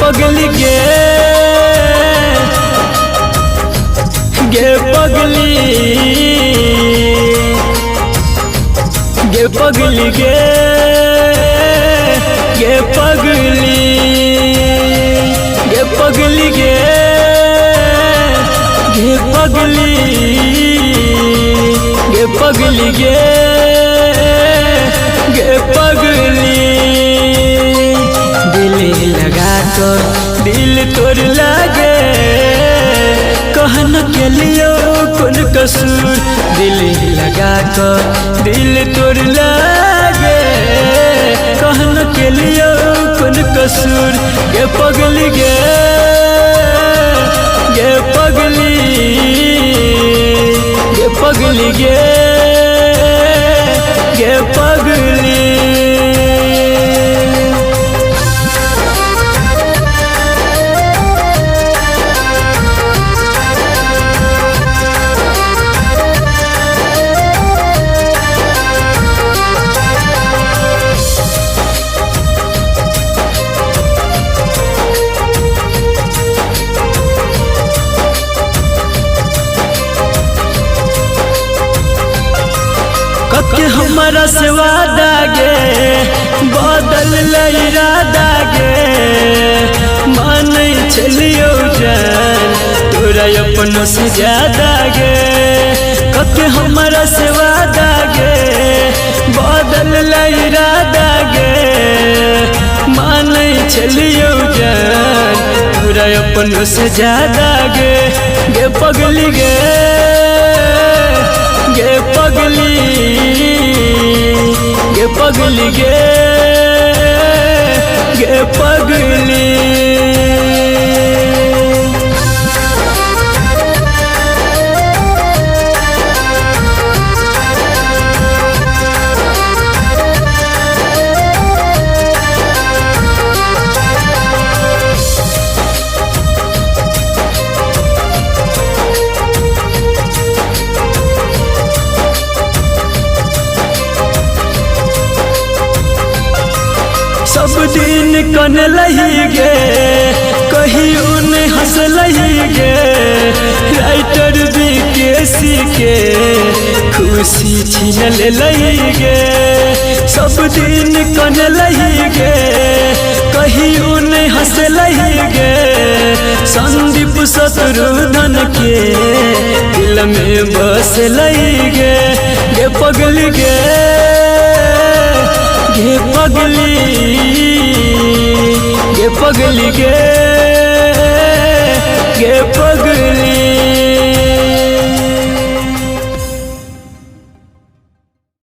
पगली गे पगली पगली गे पगली पगली गे पगली पगली गे पगली दिल लगा कर दिल तोड़ लागे कहन के लिए कौन कसूर दिल लगा कर दिल तोड़ लागे कहन के लिए कौन कसूर गे पगली गे पगली पगली गे पगली के हमारा से वादा गे बदल इरादा गे मान चलियो जान तोरा अपनों से ज्यादा गे के हमारा से वादा गे बदल इरादा गे मान चलियो जान तोरा अपनों से ज्यादा गे पगली गे पगली पगली गे पगली सब दिन कन लही गे कहीं उन हंस लही गे राइटर बीकेसी के खुशी छीन लही गे सब दिन कन लही गे कहीं उन हंस लही गे संदीप शत्रुघ्न के दिल में बस लही गे पगली गे पगली पगली गे पगली।